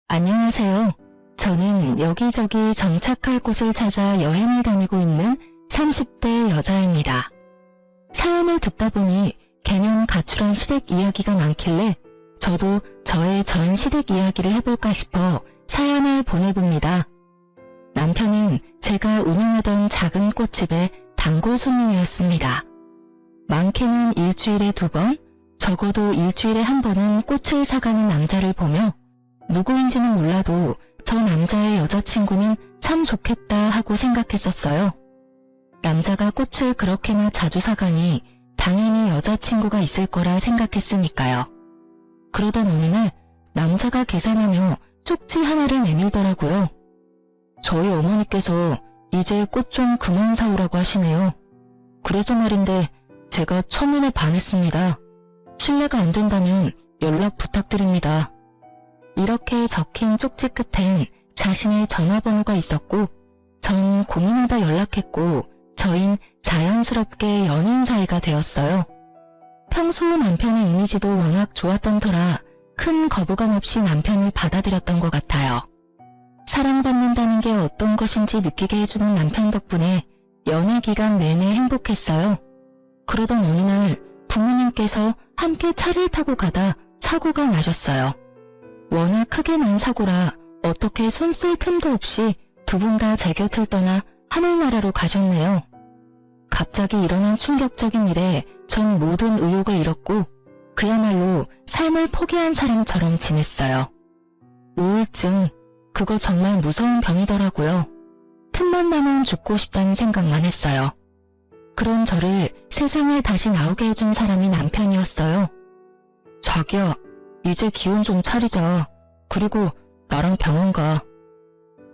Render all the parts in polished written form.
안녕하세요. 저는 여기저기 정착할 곳을 찾아 여행을 다니고 있는 30대 여자입니다. 사연을 듣다 보니 개념 가출한 시댁 이야기가 많길래 저도 저의 전 시댁 이야기를 해볼까 싶어 사연을 보내봅니다. 남편은 제가 운영하던 작은 꽃집의 단골 손님이었습니다. 많게는 일주일에 2번, 적어도 일주일에 1번은 꽃을 사가는 남자를 보며 누구인지는 몰라도 저 남자의 여자친구는 참 좋겠다 하고 생각했었어요. 남자가 꽃을 그렇게나 자주 사가니 당연히 여자친구가 있을 거라 생각했으니까요. 그러던 어느 날 남자가 계산하며 쪽지 하나를 내밀더라고요. 저희 어머니께서 이제 꽃 좀 그만 사오라고 하시네요. 그래서 말인데 제가 첫눈에 반했습니다. 실례가 안 된다면 연락 부탁드립니다. 이렇게 적힌 쪽지 끝엔 자신의 전화번호가 있었고 전 고민하다 연락했고 저흰 자연스럽게 연인 사이가 되었어요. 평소 남편의 이미지도 워낙 좋았던 터라 큰 거부감 없이 남편을 받아들였던 것 같아요. 사랑받는다는 게 어떤 것인지 느끼게 해주는 남편 덕분에 연애 기간 내내 행복했어요. 그러던 어느 날 부모님께서 함께 차를 타고 가다 사고가 나셨어요. 워낙 크게 난 사고라 어떻게 손 쓸 틈도 없이 두 분 다 제 곁을 떠나 하늘나라로 가셨네요. 갑자기 일어난 충격적인 일에 전 모든 의욕을 잃었고 그야말로 삶을 포기한 사람처럼 지냈어요. 우울증, 그거 정말 무서운 병이더라고요. 틈만 나면 죽고 싶다는 생각만 했어요. 그런 저를 세상에 다시 나오게 해준 사람이 남편이었어요. 자기야, 이제 기운 좀 차리자. 그리고 나랑 병원 가.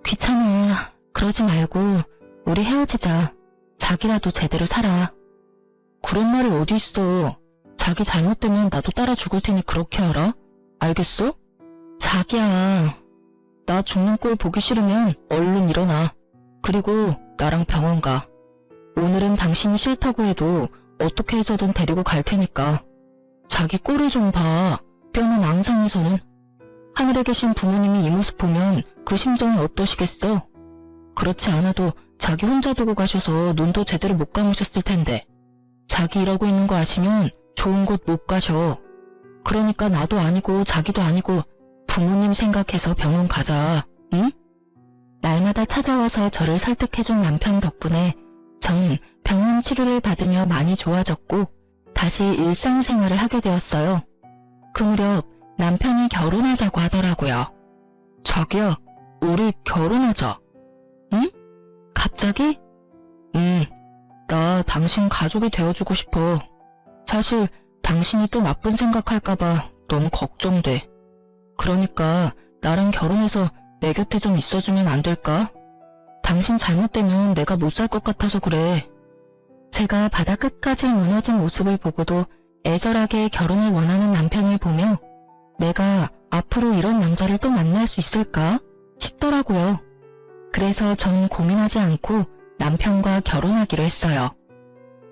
귀찮아. 그러지 말고 우리 헤어지자. 자기라도 제대로 살아. 그런 말이 어디 있어. 자기 잘못되면 나도 따라 죽을 테니 그렇게 알아? 알겠어? 자기야, 나 죽는 꼴 보기 싫으면 얼른 일어나. 그리고 나랑 병원 가. 오늘은 당신이 싫다고 해도 어떻게 해서든 데리고 갈 테니까. 자기 꼴을 좀 봐. 뼈는 앙상해서는. 하늘에 계신 부모님이 이 모습 보면 그 심정이 어떠시겠어? 그렇지 않아도 자기 혼자 두고 가셔서 눈도 제대로 못 감으셨을 텐데. 자기 이러고 있는 거 아시면 좋은 곳 못 가셔. 그러니까 나도 아니고 자기도 아니고 부모님 생각해서 병원 가자. 응? 날마다 찾아와서 저를 설득해준 남편 덕분에 전 병원 치료를 받으며 많이 좋아졌고 다시 일상생활을 하게 되었어요. 그 무렵 남편이 결혼하자고 하더라고요. 자기야, 우리 결혼하자. 응? 갑자기? 나 당신 가족이 되어주고 싶어. 사실 당신이 또 나쁜 생각할까봐 너무 걱정돼. 그러니까 나랑 결혼해서 내 곁에 좀 있어주면 안 될까? 당신 잘못되면 내가 못 살 것 같아서 그래. 제가 바다 끝까지 무너진 모습을 보고도 애절하게 결혼을 원하는 남편을 보며 내가 앞으로 이런 남자를 또 만날 수 있을까 싶더라고요. 그래서 전 고민하지 않고 남편과 결혼하기로 했어요.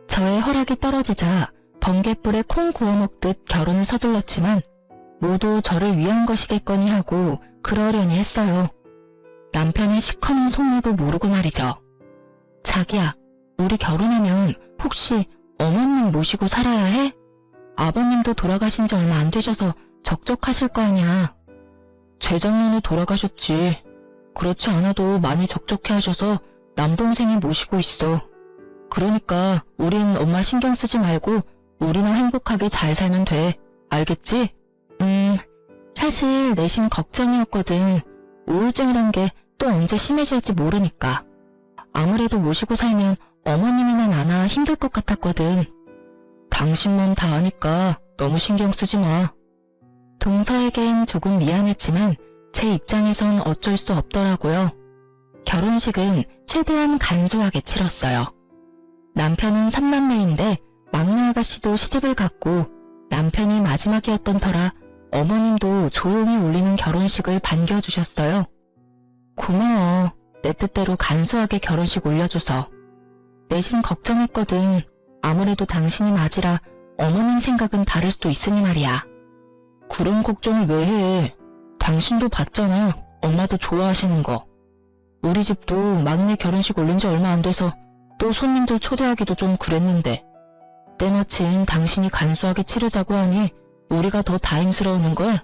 저의 허락이 떨어지자 번갯불에 콩 구워 먹듯 결혼을 서둘렀지만 모두 저를 위한 것이겠거니 하고 그러려니 했어요. 남편의 시커먼 속내도 모르고 말이죠. 자기야, 우리 결혼하면 혹시 어머님 모시고 살아야 해? 아버님도 돌아가신 지 얼마 안 되셔서 적적하실 거 아니야. 재작년에 돌아가셨지. 그렇지 않아도 많이 적적해 하셔서 남동생이 모시고 있어. 그러니까 우린 엄마 신경 쓰지 말고 우리나 행복하게 잘 살면 돼. 알겠지? 사실 내심 걱정이었거든. 우울증이란 게 또 언제 심해질지 모르니까. 아무래도 모시고 살면 어머님이나 나나 힘들 것 같았거든. 당신만 다 아니까 너무 신경 쓰지 마. 동서에겐 조금 미안했지만 제 입장에선 어쩔 수 없더라고요. 결혼식은 최대한 간소하게 치렀어요. 남편은 3남매인데 막내 아가씨도 시집을 갔고 남편이 마지막이었던 터라 어머님도 조용히 올리는 결혼식을 반겨주셨어요. 고마워. 내 뜻대로 간소하게 결혼식 올려줘서. 내심 걱정했거든. 아무래도 당신이 맞이라 어머님 생각은 다를 수도 있으니 말이야. 그런 걱정을 왜 해? 당신도 봤잖아. 엄마도 좋아하시는 거. 우리 집도 막내 결혼식 올린 지 얼마 안 돼서 또 손님들 초대하기도 좀 그랬는데 때마침 당신이 간소하게 치르자고 하니 우리가 더 다행스러우는걸.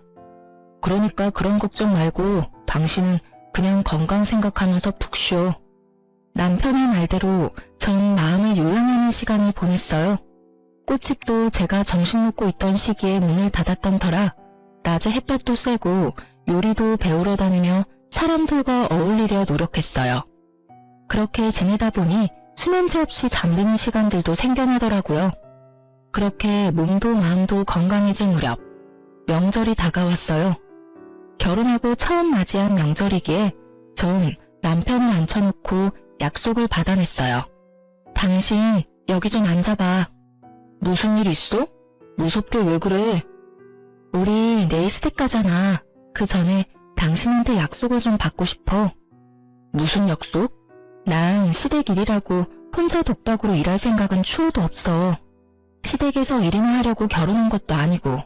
그러니까 그런 걱정 말고 당신은 그냥 건강 생각하면서 푹 쉬어. 남편의 말대로 전 마음을 요양하는 시간을 보냈어요. 꽃집도 제가 정신 놓고 있던 시기에 문을 닫았던 터라 낮에 햇볕도 쐬고 요리도 배우러 다니며 사람들과 어울리려 노력했어요. 그렇게 지내다 보니 수면제 없이 잠드는 시간들도 생겨나더라고요. 그렇게 몸도 마음도 건강해질 무렵 명절이 다가왔어요. 결혼하고 처음 맞이한 명절이기에 전 남편을 앉혀놓고 약속을 받아냈어요. 당신 여기 좀 앉아봐. 무슨 일 있어? 무섭게 왜 그래? 우리 내일 시댁 가잖아. 그 전에 당신한테 약속을 좀 받고 싶어. 무슨 약속? 난 시댁 일이라고 혼자 독박으로 일할 생각은 추호도 없어. 시댁에서 일이나 하려고 결혼한 것도 아니고.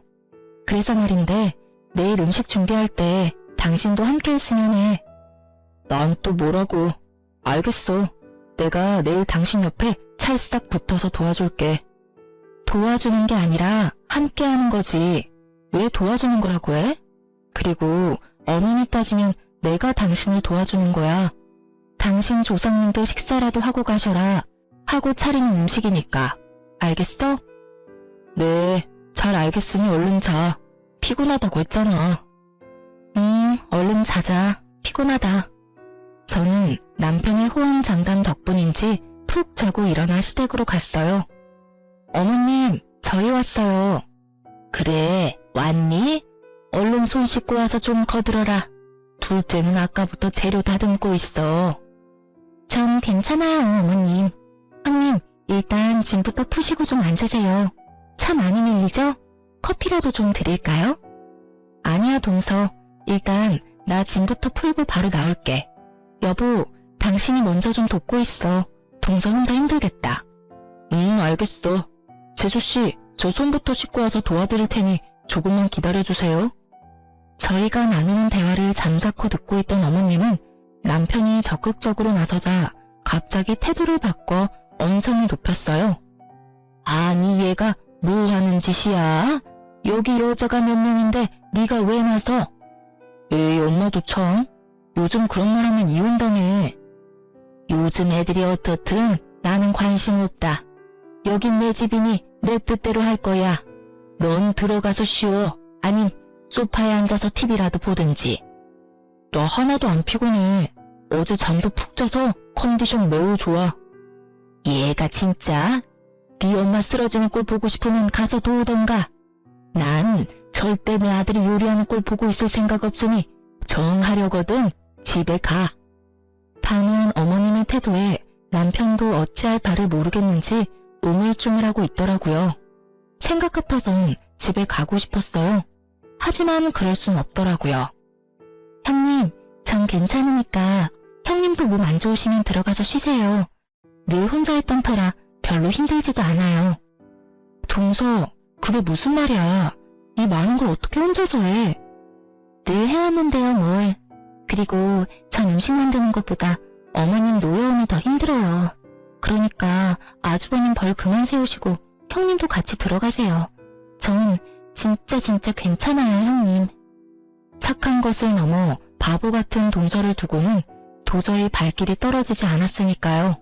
그래서 말인데 내일 음식 준비할 때 당신도 함께 했으면 해. 난 또 뭐라고. 알겠어. 내가 내일 당신 옆에 찰싹 붙어서 도와줄게. 도와주는 게 아니라 함께 하는 거지. 왜 도와주는 거라고 해? 그리고 엄연히 따지면 내가 당신을 도와주는 거야. 당신 조상님들 식사라도 하고 가셔라. 하고 차리는 음식이니까. 알겠어? 네, 잘 알겠으니 얼른 자. 피곤하다고 했잖아. 얼른 자자. 피곤하다. 저는 남편의 호언장담 덕분인지 푹 자고 일어나 시댁으로 갔어요. 어머님, 저희 왔어요. 그래, 왔니? 얼른 손 씻고 와서 좀 거들어라. 둘째는 아까부터 재료 다듬고 있어. 전 괜찮아요, 어머님. 형님, 일단 짐부터 푸시고 좀 앉으세요. 차 많이 밀리죠? 커피라도 좀 드릴까요? 아니야, 동서. 일단 나 짐부터 풀고 바로 나올게. 여보, 당신이 먼저 좀 돕고 있어. 동서 혼자 힘들겠다. 알겠어. 재수씨, 저 손부터 씻고 와서 도와드릴 테니 조금만 기다려주세요. 저희가 나누는 대화를 잠자코 듣고 있던 어머님은 남편이 적극적으로 나서자 갑자기 태도를 바꿔 언성을 높였어요. 아니 얘가 뭐 하는 짓이야? 여기 여자가 몇 명인데 네가 왜 나서? 에이 엄마도 참. 요즘 그런 말 하면 이혼당해. 요즘 애들이 어떻든 나는 관심 없다. 여긴 내 집이니 내 뜻대로 할 거야. 넌 들어가서 쉬어. 아님 소파에 앉아서 TV라도 보든지. 나 하나도 안 피곤해. 어제 잠도 푹 자서 컨디션 매우 좋아. 얘가 진짜? 네 엄마 쓰러지는 꼴 보고 싶으면 가서 도우던가. 난 절대 내 아들이 요리하는 꼴 보고 있을 생각 없으니 정하려거든. 집에 가. 단호한 어머님의 태도에 남편도 어찌할 바를 모르겠는지 우물쭈물하고 있더라고요. 생각 같아선 집에 가고 싶었어요. 하지만 그럴 순 없더라고요. 형님, 전 괜찮으니까 형님도 몸 안 좋으시면 들어가서 쉬세요. 늘 혼자 했던 터라 별로 힘들지도 않아요. 동서, 그게 무슨 말이야. 이 많은 걸 어떻게 혼자서 해? 늘 해왔는데요, 뭘. 그리고 전 음식 만드는 것보다 어머님 노여움이 더 힘들어요. 그러니까 아주버님 벌 그만 세우시고 형님도 같이 들어가세요. 전 진짜 괜찮아요, 형님. 착한 것을 넘어 바보 같은 동서를 두고는 도저히 발길이 떨어지지 않았으니까요.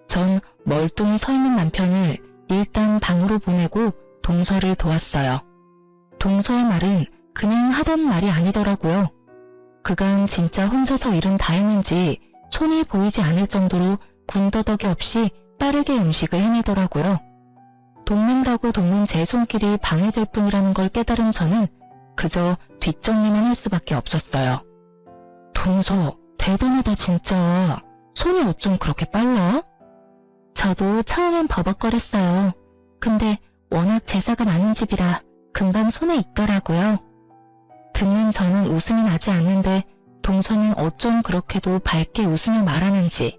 전 멀뚱히 서 있는 남편을 일단 방으로 보내고 동서를 도왔어요. 동서의 말은 그냥 하던 말이 아니더라고요. 그간 진짜 혼자서 일은 다 했는지 손이 보이지 않을 정도로 군더더기 없이 빠르게 음식을 해내더라고요. 돕는다고 돕는 제 손길이 방해될 뿐이라는 걸 깨달은 저는 그저 뒷정리만 할 수밖에 없었어요. 동서, 대단하다 진짜. 손이 어쩜 그렇게 빨라? 저도 처음엔 버벅거렸어요. 근데 워낙 제사가 많은 집이라 금방 손에 익더라고요. 듣는 저는 웃음이 나지 않는데 동서는 어쩜 그렇게도 밝게 웃으며 말하는지.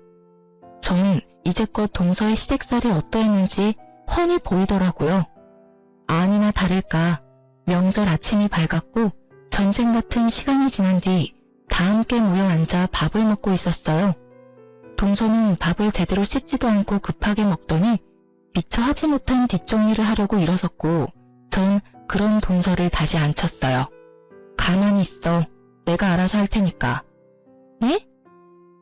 전 이제껏 동서의 시댁살이 어떠했는지 훤히 보이더라고요. 아니나 다를까 명절 아침이 밝았고 전쟁 같은 시간이 지난 뒤 다 함께 모여 앉아 밥을 먹고 있었어요. 동서는 밥을 제대로 씹지도 않고 급하게 먹더니 미처 하지 못한 뒷정리를 하려고 일어섰고 전 그런 동서를 다시 앉혔어요. 가만히 있어. 내가 알아서 할 테니까. 네?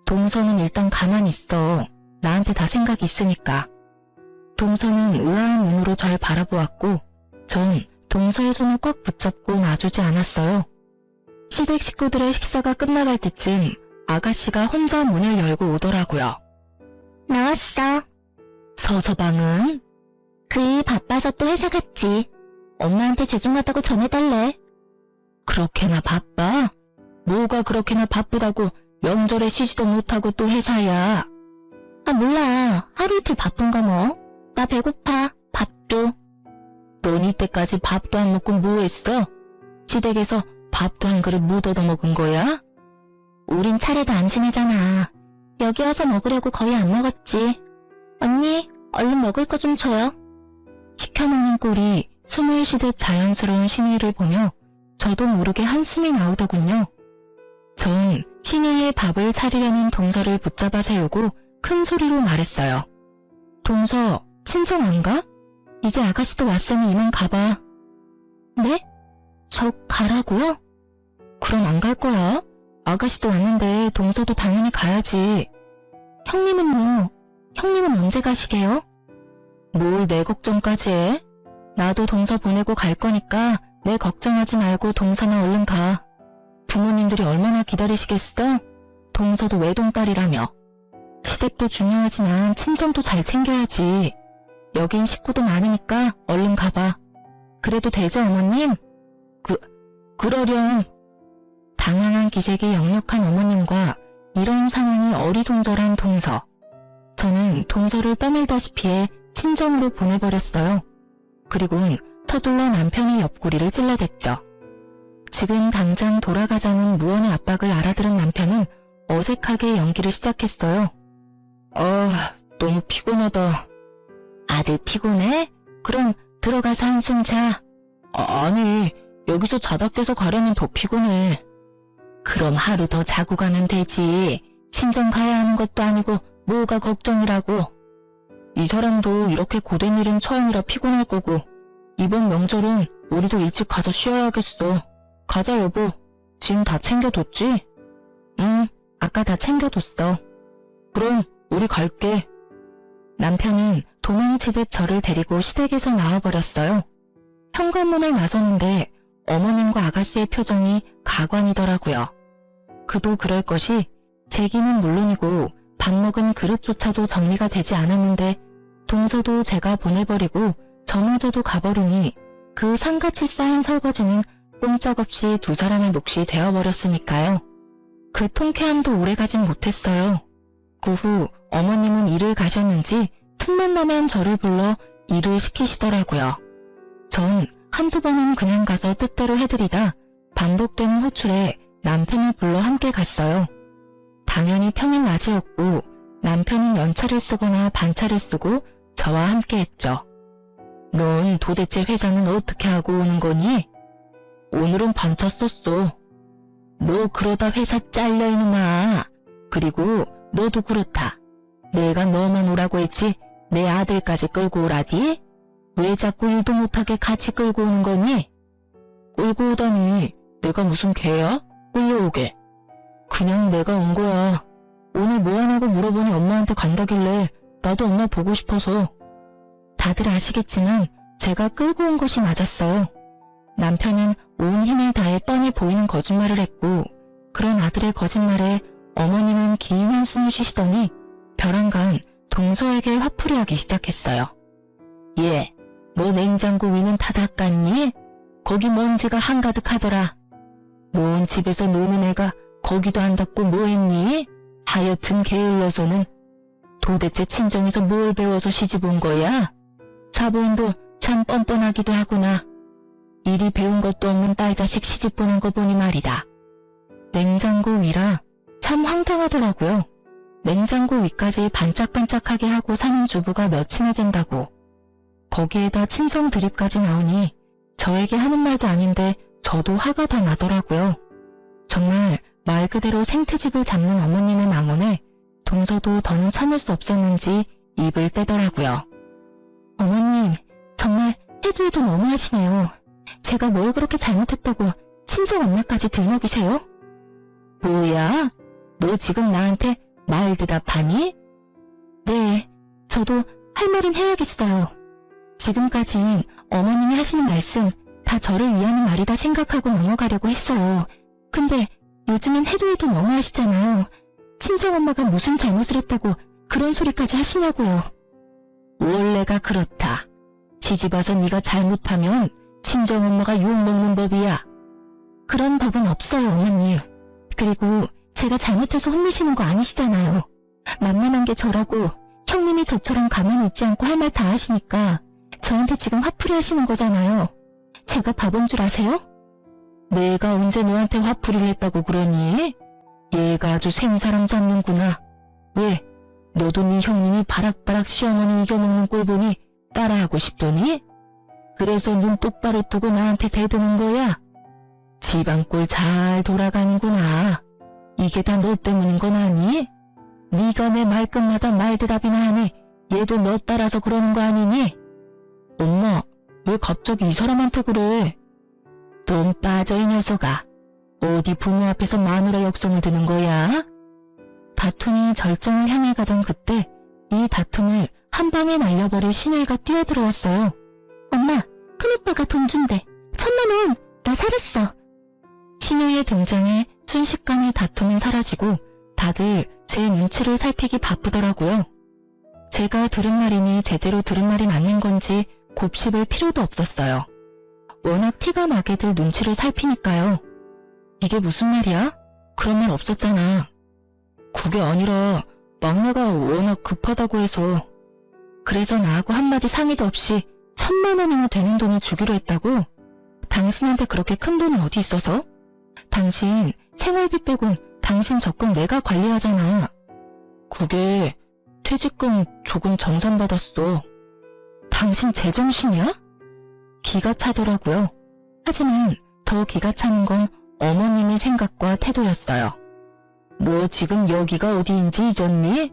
동서는 일단 가만히 있어. 나한테 다 생각이 있으니까. 동서는 의아한 눈으로 절 바라보았고 전 동서의 손을 꽉 붙잡고 놔주지 않았어요. 시댁 식구들의 식사가 끝나갈 때쯤 아가씨가 혼자 문을 열고 오더라고요. 나왔어. 서서방은? 그 일 바빠서 또 회사 갔지. 엄마한테 죄송하다고 전해달래. 그렇게나 바빠? 뭐가 그렇게나 바쁘다고 명절에 쉬지도 못하고 또 회사야. 아 몰라. 하루 이틀 바쁜 거 뭐. 나 배고파. 밥 줘. 넌 이때까지 밥도 안 먹고 뭐 했어? 시댁에서 밥도 한 그릇 못 얻어먹은 거야? 우린 차례도 안 지내잖아. 여기 와서 먹으려고 거의 안 먹었지. 언니, 얼른 먹을 거 좀 줘요. 시켜먹는 꼴이 숨을 쉬듯 자연스러운 신이를 보며 저도 모르게 한숨이 나오더군요. 전 신이의 밥을 차리려는 동서를 붙잡아 세우고 큰 소리로 말했어요. 동서, 친정 안 가? 이제 아가씨도 왔으니 이만 가봐. 네? 저 가라고요? 그럼 안 갈 거야? 아가씨도 왔는데 동서도 당연히 가야지. 형님은요? 형님은 언제 가시게요? 뭘 내 걱정까지 해? 나도 동서 보내고 갈 거니까 내 걱정하지 말고 동서나 얼른 가. 부모님들이 얼마나 기다리시겠어? 동서도 외동딸이라며. 시댁도 중요하지만 친정도 잘 챙겨야지. 여긴 식구도 많으니까 얼른 가봐. 그래도 되죠, 어머님? 그러렴. 당황한 기색이 역력한 어머님과 이런 상황이 어리둥절한 동서. 저는 동서를 떠밀다시피 해 친정으로 보내버렸어요. 그리고는 서둘러 남편의 옆구리를 찔러댔죠. 지금 당장 돌아가자는 무언의 압박을 알아들은 남편은 어색하게 연기를 시작했어요. 너무 피곤하다. 아들 피곤해? 그럼 들어가서 한숨 자. 아니, 여기서 자다 깨서 가려면 더 피곤해. 그럼 하루 더 자고 가면 되지. 친정 가야 하는 것도 아니고 뭐가 걱정이라고. 이 사람도 이렇게 고된 일은 처음이라 피곤할 거고 이번 명절은 우리도 일찍 가서 쉬어야겠어. 가자 여보. 짐 다 챙겨뒀지? 응, 아까 다 챙겨뒀어. 그럼 우리 갈게. 남편은 도망치듯 저를 데리고 시댁에서 나와버렸어요. 현관문을 나서는데 어머님과 아가씨의 표정이 가관이더라고요. 그도 그럴 것이 제기는 물론이고 밥 먹은 그릇조차도 정리가 되지 않았는데 동서도 제가 보내버리고 저마저도 가버리니 그 산같이 쌓인 설거지는 꼼짝없이 두 사람의 몫이 되어버렸으니까요. 그 통쾌함도 오래가진 못했어요. 그 후 어머님은 일을 가셨는지 틈만 나면 저를 불러 일을 시키시더라고요. 전 한두 번은 그냥 가서 뜻대로 해드리다 반복되는 호출에 남편을 불러 함께 갔어요. 당연히 평일 낮이었고 남편은 연차를 쓰거나 반차를 쓰고 저와 함께 했죠. 넌 도대체 회사는 어떻게 하고 오는 거니? 오늘은 반차 썼어. 너 그러다 회사 잘려 이놈아. 그리고 너도 그렇다. 내가 너만 오라고 했지 내 아들까지 끌고 오라디? 왜 자꾸 일도 못하게 같이 끌고 오는 거니? 끌고 오다니 내가 무슨 개야? 끌려오게. 그냥 내가 온 거야. 오늘 뭐 하냐고 물어보니 엄마한테 간다길래 나도 엄마 보고 싶어서. 다들 아시겠지만 제가 끌고 온 것이 맞았어요. 남편은 온 힘을 다해 뻔히 보이는 거짓말을 했고 그런 아들의 거짓말에 어머님은 긴 한숨을 쉬시더니 벼랑간 동서에게 화풀이 하기 시작했어요. 얘, 너 냉장고 위는 다 닦았니? 거기 먼지가 한가득 하더라. 뭔 집에서 노는 애가 거기도 안 닦고 뭐 했니? 하여튼 게을러서는. 도대체 친정에서 뭘 배워서 시집 온 거야? 사부인도 참 뻔뻔하기도 하구나. 이리 배운 것도 없는 딸 자식 시집 보낸 거 보니 말이다. 냉장고 위라 참 황당하더라고요. 냉장고 위까지 반짝반짝하게 하고 사는 주부가 몇이나 된다고. 거기에다 친정 드립까지 나오니 저에게 하는 말도 아닌데 저도 화가 다 나더라고요. 정말 말 그대로 생트집을 잡는 어머님의 망언에 동서도 더는 참을 수 없었는지 입을 떼더라고요. 어머님, 정말 해도 해도 너무하시네요. 제가 뭘 그렇게 잘못했다고 친정 엄마까지 들먹이세요? 뭐야? 너 지금 나한테 말 대답하니? 네, 저도 할 말은 해야겠어요. 지금까진 어머님이 하시는 말씀 다 저를 위하는 말이다 생각하고 넘어가려고 했어요. 근데 요즘엔 해도 해도 너무하시잖아요. 친정엄마가 무슨 잘못을 했다고 그런 소리까지 하시냐고요. 원래가 그렇다. 시집와서 네가 잘못하면 친정엄마가 욕먹는 법이야. 그런 법은 없어요, 어머님. 그리고 제가 잘못해서 혼내시는 거 아니시잖아요. 만만한 게 저라고 형님이 저처럼 가만히 있지 않고 할 말 다 하시니까 저한테 지금 화풀이 하시는 거잖아요. 제가 바본 줄 아세요? 내가 언제 너한테 화풀이를 했다고 그러니? 얘가 아주 생사람 잡는구나. 왜? 너도 네 형님이 바락바락 시어머니 이겨먹는 꼴 보니 따라하고 싶더니? 그래서 눈 똑바로 뜨고 나한테 대드는 거야? 집안꼴 잘 돌아가는구나. 이게 다 너 때문인 건 아니? 네가 내 말끝마다 말대답이나 하니 얘도 너 따라서 그러는 거 아니니? 엄마, 왜 갑자기 이 사람한테 그래? 넌 빠져 이 녀석아. 어디 부모 앞에서 마누라 역성을 드는 거야? 다툼이 절정을 향해 가던 그때 이 다툼을 한 방에 날려버릴 신우이가 뛰어들어왔어요. 엄마, 큰오빠가 돈 준대. 1,000만 원! 나 살았어. 신우이의 등장에 순식간에 다툼은 사라지고 다들 제 눈치를 살피기 바쁘더라고요. 제가 들은 말이니 제대로 들은 말이 맞는 건지 곱씹을 필요도 없었어요. 워낙 티가 나게들 눈치를 살피니까요. 이게 무슨 말이야? 그런 말 없었잖아. 그게 아니라 막내가 워낙 급하다고 해서. 그래서 나하고 한마디 상의도 없이 1,000만 원이나 되는 돈을 주기로 했다고? 당신한테 그렇게 큰 돈이 어디 있어서? 당신 생활비 빼곤 당신 적금 내가 관리하잖아. 그게 퇴직금 조금 정산받았어. 당신 제정신이야? 기가 차더라고요. 하지만 더 기가 차는 건 어머님의 생각과 태도였어요. 너 지금 여기가 어디인지 잊었니?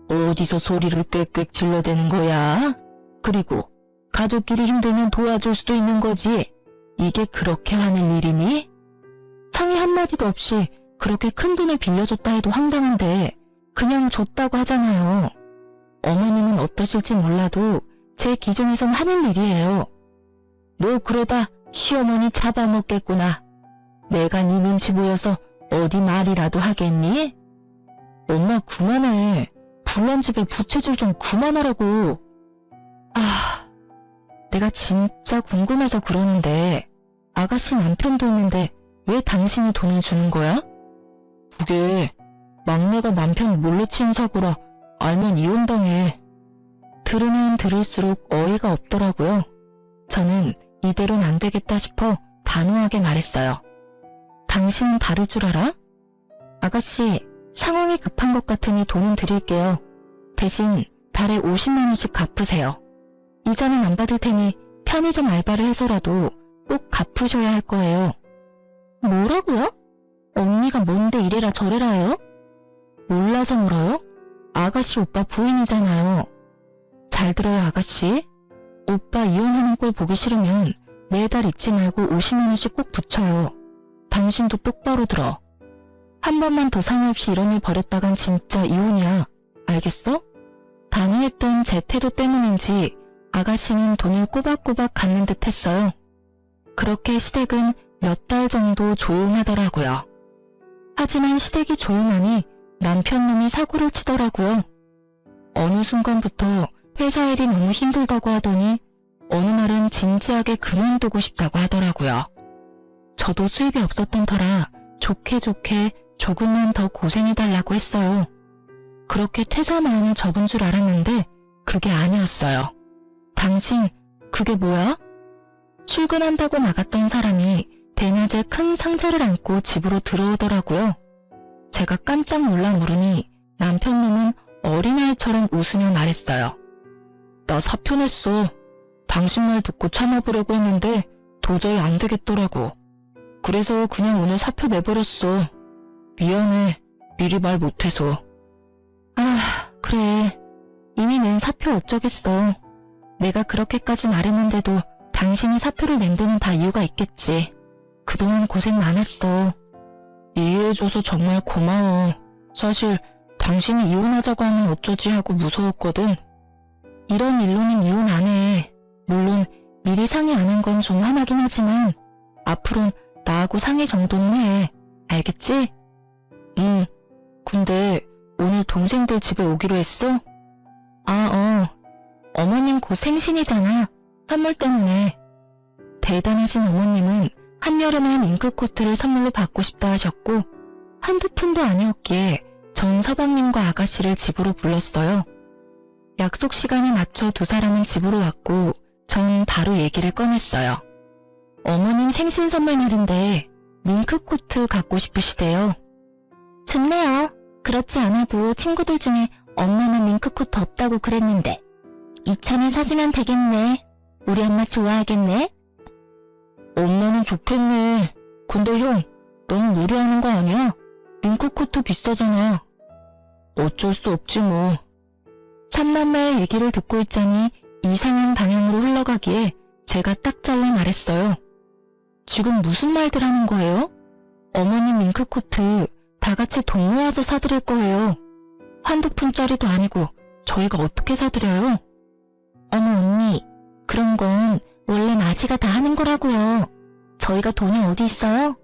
어디서 소리를 꽥꽥 질러대는 거야? 그리고 가족끼리 힘들면 도와줄 수도 있는 거지. 이게 그렇게 하는 일이니? 상의 한마디도 없이 그렇게 큰 돈을 빌려줬다 해도 황당한데 그냥 줬다고 하잖아요. 어머님은 어떠실지 몰라도 제 기준에선 하는 일이에요. 너 그러다 시어머니 잡아먹겠구나. 내가 네 눈치 보여서 어디 말이라도 하겠니? 엄마 그만해. 불난 집에 부채질 좀 그만하라고. 아, 내가 진짜 궁금해서 그러는데 아가씨 남편도 있는데 왜 당신이 돈을 주는 거야? 그게 막내가 남편 몰래 친 사고라 알면 이혼당해. 들으면 들을수록 어이가 없더라고요. 저는 이대로는 안 되겠다 싶어 단호하게 말했어요. 당신은 다를 줄 알아? 아가씨, 상황이 급한 것 같으니 돈은 드릴게요. 대신 달에 50만 원씩 갚으세요. 이자는 안 받을 테니 편의점 알바를 해서라도 꼭 갚으셔야 할 거예요. 뭐라고요? 언니가 뭔데 이래라 저래라 해요? 몰라서 물어요? 아가씨 오빠 부인이잖아요. 잘 들어요 아가씨. 오빠 이혼하는 꼴 보기 싫으면 매달 잊지 말고 50만 원씩 꼭 붙여요. 당신도 똑바로 들어. 한 번만 더 상의 없이 이런 일 벌였다간 진짜 이혼이야. 알겠어? 단호했던 제 태도 때문인지 아가씨는 돈을 꼬박꼬박 갚는 듯 했어요. 그렇게 시댁은 몇 달 정도 조용하더라고요. 하지만 시댁이 조용하니 남편 놈이 사고를 치더라고요. 어느 순간부터 회사 일이 너무 힘들다고 하더니 어느 날은 진지하게 그만두고 싶다고 하더라고요. 저도 수입이 없었던 터라 좋게 조금만 더 고생해달라고 했어요. 그렇게 퇴사 마음을 접은 줄 알았는데 그게 아니었어요. 당신 그게 뭐야? 출근한다고 나갔던 사람이 대낮에 큰 상자를 안고 집으로 들어오더라고요. 제가 깜짝 놀라 물으니 남편 놈은 어린아이처럼 웃으며 말했어요. 나 사표 냈어. 당신 말 듣고 참아보려고 했는데 도저히 안 되겠더라고. 그래서 그냥 오늘 사표 내버렸어. 미안해. 미리 말 못해서. 아, 그래. 이미 낸 사표 어쩌겠어. 내가 그렇게까지 말했는데도 당신이 사표를 낸 데는 다 이유가 있겠지. 그동안 고생 많았어. 이해해줘서 정말 고마워. 사실 당신이 이혼하자고 하면 어쩌지 하고 무서웠거든. 이런 일로는 이혼 안 해. 물론 미리 상의 안 한 건 좀 화나긴 하지만 앞으론 나하고 상의 정도는 해. 알겠지? 응. 근데 오늘 동생들 집에 오기로 했어? 어머님 곧 생신이잖아. 선물 때문에. 대단하신 어머님은 한여름에 밍크코트를 선물로 받고 싶다 하셨고 한두 푼도 아니었기에 전 서방님과 아가씨를 집으로 불렀어요. 약속 시간에 맞춰 두 사람은 집으로 왔고 전 바로 얘기를 꺼냈어요. 어머님 생신 선물 날인데 밍크코트 갖고 싶으시대요. 좋네요. 그렇지 않아도 친구들 중에 엄마는 밍크코트 없다고 그랬는데 이참에 사주면 되겠네. 우리 엄마 좋아하겠네. 엄마는 좋겠네. 근데 형, 너무 무리하는 거 아니야? 밍크코트 비싸잖아. 어쩔 수 없지 뭐. 삼남매의 얘기를 듣고 있자니 이상한 방향으로 흘러가기에 제가 딱 잘라 말했어요. 지금 무슨 말들 하는 거예요? 어머님 밍크코트 다 같이 돈 모아서 사드릴 거예요. 한두 푼짜리도 아니고 저희가 어떻게 사드려요? 어머 언니, 그런 건 원래 마지가 다 하는 거라고요. 저희가 돈이 어디 있어요?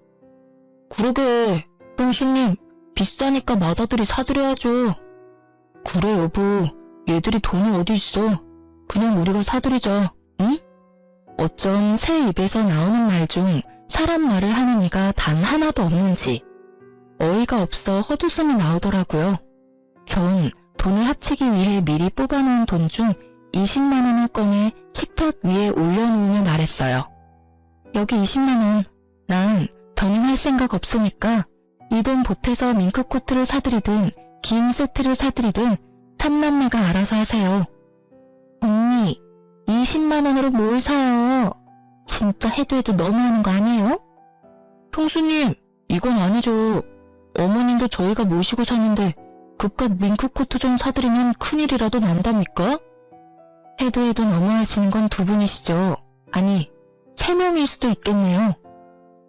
그러게, 형수님, 비싸니까 맏아들이 사드려야죠. 그래 여보, 얘들이 돈이 어디 있어. 그냥 우리가 사드리자, 응? 어쩜 새 입에서 나오는 말 중 사람 말을 하는 이가 단 하나도 없는지 어이가 없어 헛웃음이 나오더라고요. 전 돈을 합치기 위해 미리 뽑아놓은 돈 중 20만 원을 꺼내 식탁 위에 올려놓으며 말했어요. 여기 20만 원, 난 더는 할 생각 없으니까 이 돈 보태서 밍크코트를 사드리든 김 세트를 사드리든 삼남매가 알아서 하세요. 언니, 20만 원으로 뭘 사요? 진짜 해도 해도 너무하는 거 아니에요? 형수님, 이건 아니죠. 어머님도 저희가 모시고 사는데 그깟 밍크코트 좀 사드리면 큰일이라도 난답니까? 해도 해도 너무하시는 건 두 분이시죠. 아니, 3명일 수도 있겠네요.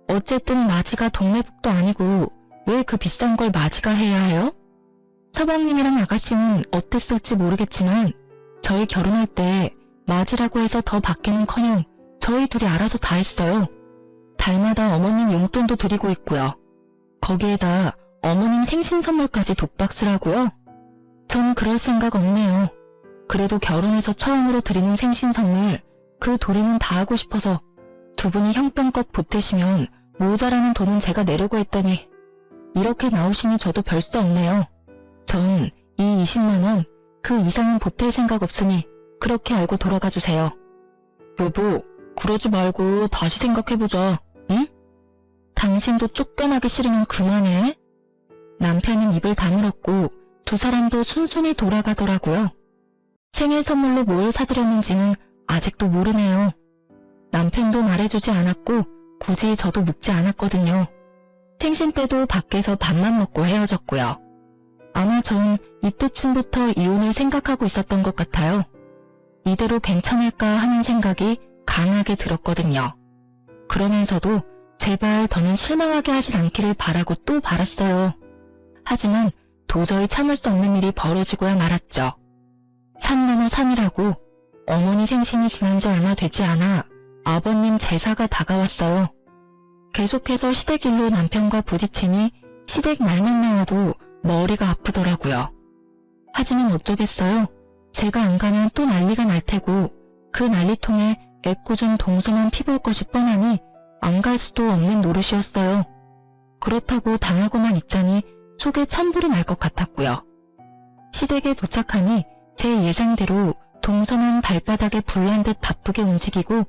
어쨌든 마지가 동네북도 아니고 왜 그 비싼 걸 마지가 해야 해요? 서방님이랑 아가씨는 어땠을지 모르겠지만 저희 결혼할 때 맞이라고 해서 더 받기는커녕 저희 둘이 알아서 다 했어요. 달마다 어머님 용돈도 드리고 있고요. 거기에다 어머님 생신 선물까지 독박스라고요? 전 그럴 생각 없네요. 그래도 결혼해서 처음으로 드리는 생신 선물 그 도리는 다 하고 싶어서 두 분이 형편껏 보태시면 모자라는 돈은 제가 내려고 했더니 이렇게 나오시니 저도 별 수 없네요. 전 이 20만 원 그 이상은 보탤 생각 없으니 그렇게 알고 돌아가 주세요. 여보, 그러지 말고 다시 생각해보자, 응? 당신도 쫓겨나기 싫으면 그만해. 남편은 입을 다물었고 두 사람도 순순히 돌아가더라고요. 생일 선물로 뭘 사드렸는지는 아직도 모르네요. 남편도 말해주지 않았고 굳이 저도 묻지 않았거든요. 생신 때도 밖에서 밥만 먹고 헤어졌고요. 아마 전 이때쯤부터 이혼을 생각하고 있었던 것 같아요. 이대로 괜찮을까 하는 생각이 강하게 들었거든요. 그러면서도 제발 더는 실망하게 하진 않기를 바라고 또 바랐어요. 하지만 도저히 참을 수 없는 일이 벌어지고야 말았죠. 산 넘어 산이라고 어머니 생신이 지난 지 얼마 되지 않아 아버님 제사가 다가왔어요. 계속해서 시댁일로 남편과 부딪히니 시댁 말만 나와도 머리가 아프더라고요. 하지만 어쩌겠어요. 제가 안 가면 또 난리가 날 테고 그 난리통에 애꿎은 동서만 피볼 것이 뻔하니 안 갈 수도 없는 노릇이었어요. 그렇다고 당하고만 있자니 속에 천불이 날 것 같았고요. 시댁에 도착하니 제 예상대로 동서는 발바닥에 불난 듯 바쁘게 움직이고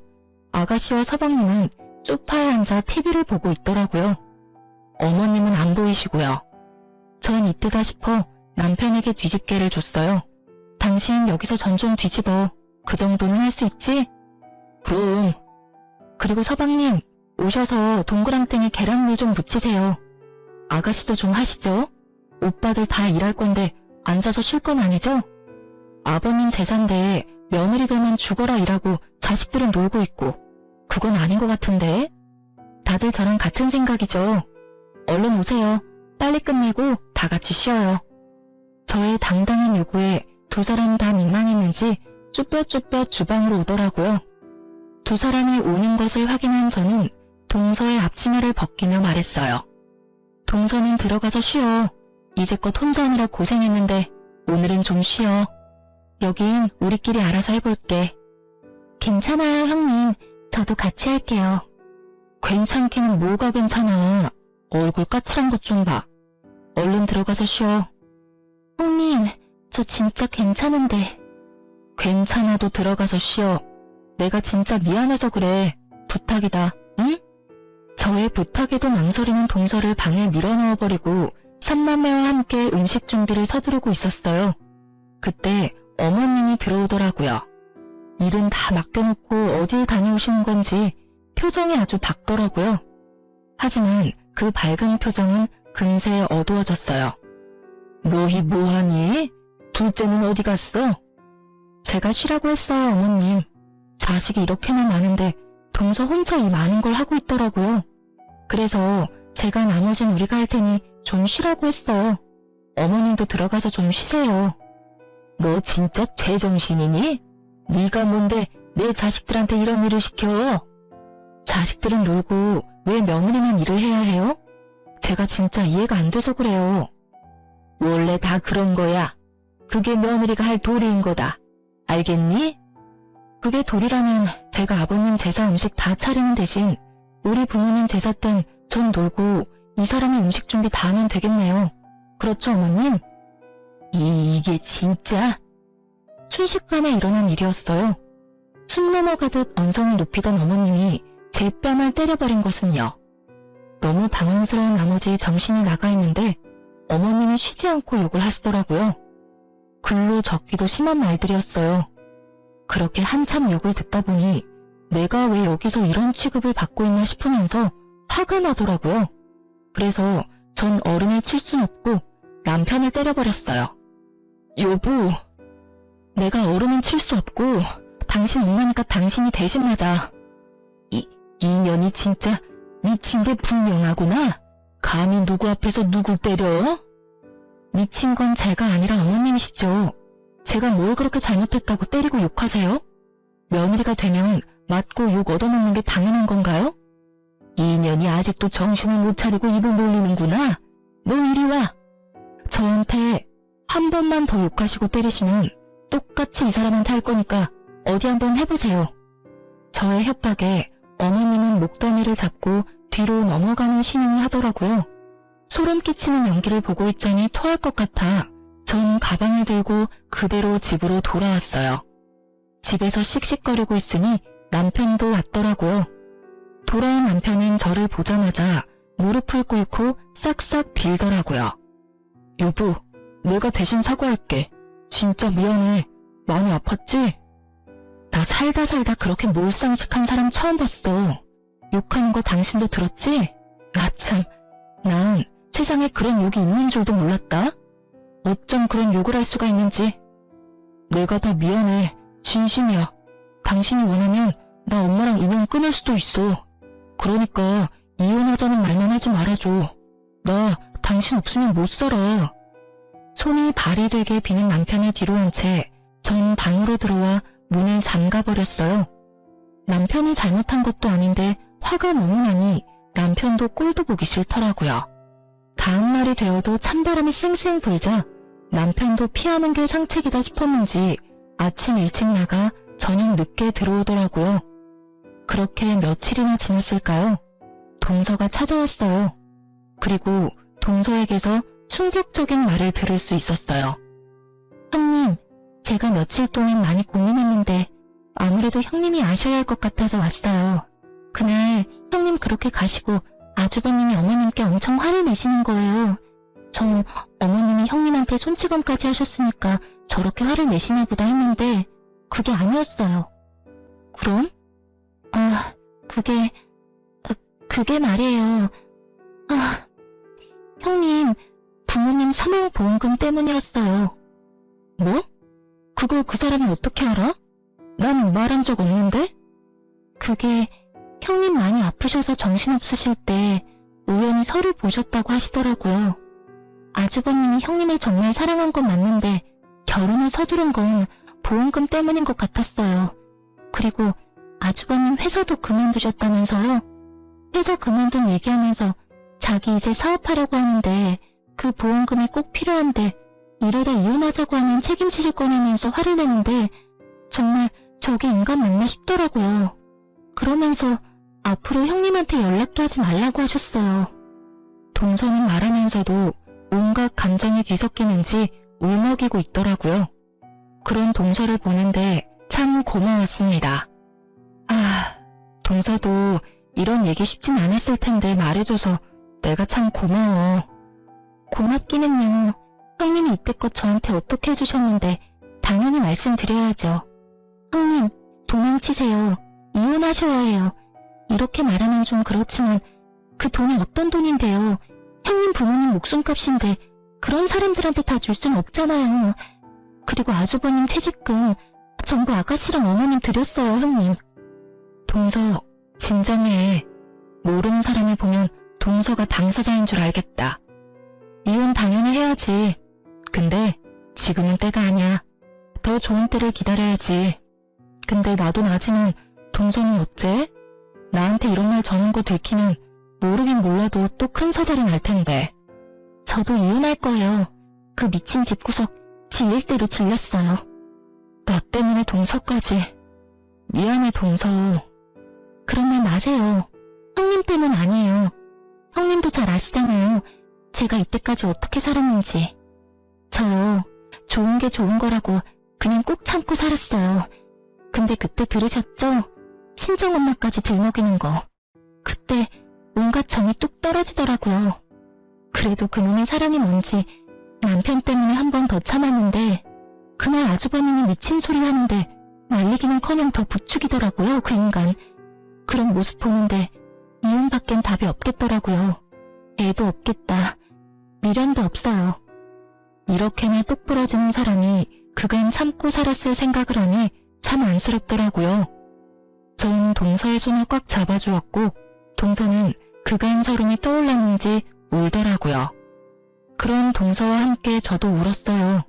아가씨와 서방님은 소파에 앉아 TV를 보고 있더라고요. 어머님은 안 보이시고요. 전 이때다 싶어 남편에게 뒤집개를 줬어요. 당신 여기서 전 좀 뒤집어. 그 정도는 할 수 있지? 그럼. 그리고 서방님, 오셔서 동그랑땡에 계란물 좀 묻히세요. 아가씨도 좀 하시죠? 오빠들 다 일할 건데 앉아서 쉴 건 아니죠? 아버님 재산데 며느리들만 죽어라 일하고 자식들은 놀고 있고 그건 아닌 것 같은데? 다들 저랑 같은 생각이죠? 얼른 오세요. 빨리 끝내고 다 같이 쉬어요. 저의 당당한 요구에 두 사람 다 민망했는지 쭈뼛쭈뼛 주방으로 오더라고요. 두 사람이 오는 것을 확인한 저는 동서의 앞치마를 벗기며 말했어요. 동서는 들어가서 쉬어. 이제껏 혼자 하느라 고생했는데 오늘은 좀 쉬어. 여긴 우리끼리 알아서 해볼게. 괜찮아요, 형님. 저도 같이 할게요. 괜찮기는 뭐가 괜찮아. 얼굴 까칠한 것 좀 봐. 얼른 들어가서 쉬어. 형님, 저 진짜 괜찮은데. 괜찮아도 들어가서 쉬어. 내가 진짜 미안해서 그래. 부탁이다, 응? 저의 부탁에도 망설이는 동서를 방에 밀어넣어버리고 삼남매와 함께 음식 준비를 서두르고 있었어요. 그때 어머님이 들어오더라고요. 일은 다 맡겨놓고 어딜 다녀오시는 건지 표정이 아주 밝더라고요. 하지만 그 밝은 표정은 금세 어두워졌어요. 너희 뭐하니? 둘째는 어디 갔어? 제가 쉬라고 했어요, 어머님. 자식이 이렇게나 많은데 동서 혼자 이 많은 걸 하고 있더라고요. 그래서 제가 나머진 우리가 할 테니 좀 쉬라고 했어요. 어머님도 들어가서 좀 쉬세요. 너 진짜 제정신이니? 네가 뭔데 내 자식들한테 이런 일을 시켜? 자식들은 놀고 왜 며느리만 일을 해야 해요? 제가 진짜 이해가 안 돼서 그래요. 원래 다 그런 거야. 그게 며느리가 할 도리인 거다. 알겠니? 그게 도리라면 제가 아버님 제사 음식 다 차리는 대신 우리 부모님 제사 땐 전 놀고 이 사람이 음식 준비 다 하면 되겠네요. 그렇죠, 어머님? 이게 진짜? 순식간에 일어난 일이었어요. 숨 넘어가듯 언성을 높이던 어머님이 제 뺨을 때려버린 것은요. 너무 당황스러운 나머지 정신이 나가 있는데 어머님이 쉬지 않고 욕을 하시더라고요. 글로 적기도 심한 말들이었어요. 그렇게 한참 욕을 듣다 보니 내가 왜 여기서 이런 취급을 받고 있나 싶으면서 화가 나더라고요. 그래서 전 어른을 칠 순 없고 남편을 때려버렸어요. 여보, 내가 어른은 칠 수 없고 당신 엄마니까 당신이 대신 맞아. 이년이 진짜 미친 게 분명하구나. 감히 누구 앞에서 누굴 때려? 미친 건 제가 아니라 어머님이시죠. 제가 뭘 그렇게 잘못했다고 때리고 욕하세요? 며느리가 되면 맞고 욕 얻어먹는 게 당연한 건가요? 이년이 아직도 정신을 못 차리고 입을 놀리는구나. 너 이리 와. 저한테 한 번만 더 욕하시고 때리시면 똑같이 이 사람한테 할 거니까 어디 한번 해보세요. 저의 협박에 어머님은 목더미를 잡고 뒤로 넘어가는 신용을 하더라고요. 소름 끼치는 연기를 보고 있자니 토할 것 같아 전 가방을 들고 그대로 집으로 돌아왔어요. 집에서 씩씩거리고 있으니 남편도 왔더라고요. 돌아온 남편은 저를 보자마자 무릎을 꿇고 싹싹 빌더라고요. 여보, 내가 대신 사과할게. 진짜 미안해. 많이 아팠지? 나 살다 그렇게 몰상식한 사람 처음 봤어. 욕하는 거 당신도 들었지? 나 참, 난 세상에 그런 욕이 있는 줄도 몰랐다. 어쩜 그런 욕을 할 수가 있는지. 내가 다 미안해. 진심이야. 당신이 원하면 나 엄마랑 인연 끊을 수도 있어. 그러니까 이혼하자는 말만 하지 말아줘. 나 당신 없으면 못 살아. 손이 발이 되게 비는 남편을 뒤로 한 채 전 방으로 들어와 문을 잠가버렸어요. 남편이 잘못한 것도 아닌데 화가 너무 나니 남편도 꼴도 보기 싫더라고요. 다음 날이 되어도 찬바람이 쌩쌩 불자 남편도 피하는 게 상책이다 싶었는지 아침 일찍 나가 저녁 늦게 들어오더라고요. 그렇게 며칠이나 지났을까요? 동서가 찾아왔어요. 그리고 동서에게서 충격적인 말을 들을 수 있었어요. 형님, 제가 며칠 동안 많이 고민했는데 아무래도 형님이 아셔야 할 것 같아서 왔어요. 그날 형님 그렇게 가시고 아주버님이 어머님께 엄청 화를 내시는 거예요. 전 어머님이 형님한테 손찌검까지 하셨으니까 저렇게 화를 내시나 보다 했는데 그게 아니었어요. 그럼? 그게 그게 말이에요. 아, 형님, 부모님 사망보험금 때문이었어요. 뭐? 그걸 그 사람이 어떻게 알아? 난 말한 적 없는데? 그게 형님 많이 아프셔서 정신없으실 때 우연히 서류 보셨다고 하시더라고요. 아주버님이 형님을 정말 사랑한 건 맞는데 결혼을 서두른 건 보험금 때문인 것 같았어요. 그리고 아주버님 회사도 그만두셨다면서요? 회사 그만둔 얘기하면서 자기 이제 사업하려고 하는데 그 보험금이 꼭 필요한데 이러다 이혼하자고 하면 책임지실 거냐면서 화를 내는데 정말 저게 인간 맞나 싶더라고요. 그러면서 앞으로 형님한테 연락도 하지 말라고 하셨어요. 동서는 말하면서도 온갖 감정이 뒤섞이는지 울먹이고 있더라고요. 그런 동서를 보는데 참 고마웠습니다. 아, 동서도 이런 얘기 쉽진 않았을 텐데 말해줘서 내가 참 고마워. 고맙기는요. 형님이 이때껏 저한테 어떻게 해주셨는데 당연히 말씀드려야죠. 형님, 도망치세요. 이혼하셔야 해요. 이렇게 말하면 좀 그렇지만 그 돈이 어떤 돈인데요. 형님 부모님 목숨값인데 그런 사람들한테 다 줄 순 없잖아요. 그리고 아주버님 퇴직금 전부 아가씨랑 어머님 드렸어요, 형님. 동서, 진정해. 모르는 사람을 보면 동서가 당사자인 줄 알겠다. 이혼 당연히 해야지. 근데 지금은 때가 아니야. 더 좋은 때를 기다려야지. 근데 나도 나지만 동서는 어째? 나한테 이런 말 전한 거 들키면 모르긴 몰라도 또 큰 사달이 날 텐데. 저도 이혼할 거예요. 그 미친 집구석 질릴 대로 질렸어요. 나 때문에 동서까지. 미안해, 동서. 그런 말 마세요. 형님 때문 아니에요. 형님도 잘 아시잖아요. 제가 이때까지 어떻게 살았는지. 저 좋은 게 좋은 거라고 그냥 꼭 참고 살았어요. 근데 그때 들으셨죠? 친정엄마까지 들먹이는 거. 그때 온갖 정이 뚝 떨어지더라고요. 그래도 그놈의 사랑이 뭔지 남편 때문에 한 번 더 참았는데 그날 아주버님이 미친 소리 하는데 말리기는커녕 더 부추기더라고요, 그 인간. 그런 모습 보는데 이혼밖엔 답이 없겠더라고요. 애도 없겠다. 미련도 없어요. 이렇게나 똑 부러지는 사람이 그간 참고 살았을 생각을 하니 참 안쓰럽더라고요. 전 동서의 손을 꽉 잡아주었고 동서는 그간 서름이 떠올랐는지 울더라고요. 그런 동서와 함께 저도 울었어요.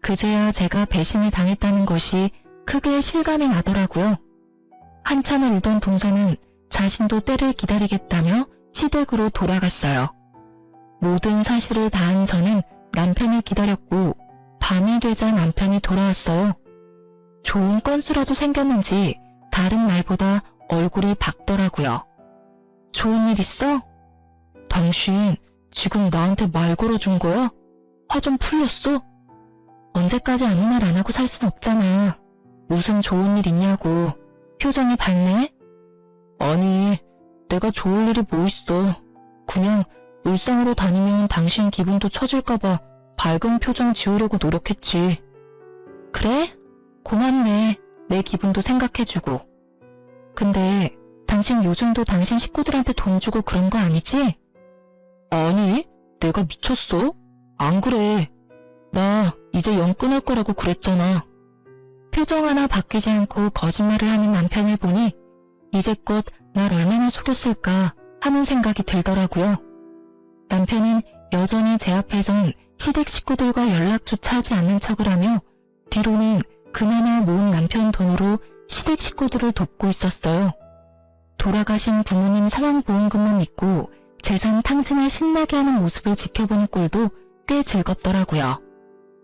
그제야 제가 배신을 당했다는 것이 크게 실감이 나더라고요. 한참을 울던 동서는 자신도 때를 기다리겠다며 시댁으로 돌아갔어요. 모든 사실을 다한 저는 남편을 기다렸고 밤이 되자 남편이 돌아왔어요. 좋은 건수라도 생겼는지 다른 날보다 얼굴이 밝더라고요. 좋은 일 있어? 당신 지금 나한테 말 걸어준 거야? 화 좀 풀렸어? 언제까지 아무 말 안 하고 살 순 없잖아. 무슨 좋은 일 있냐고. 표정이 밝네? 아니, 내가 좋을 일이 뭐 있어. 그냥 울상으로 다니면 당신 기분도 처질까봐 밝은 표정 지우려고 노력했지. 그래? 고맙네. 내 기분도 생각해주고. 근데 당신 요즘도 당신 식구들한테 돈 주고 그런 거 아니지? 아니, 내가 미쳤어? 안 그래. 나 이제 연 끊을 거라고 그랬잖아. 표정 하나 바뀌지 않고 거짓말을 하는 남편을 보니 이제껏 날 얼마나 속였을까 하는 생각이 들더라고요. 남편은 여전히 제 앞에선 시댁 식구들과 연락조차 하지 않는 척을 하며 뒤로는 그나마 모은 남편 돈으로 시댁 식구들을 돕고 있었어요. 돌아가신 부모님 사망보험금만 믿고 재산 탕진을 신나게 하는 모습을 지켜보는 꼴도 꽤 즐겁더라고요.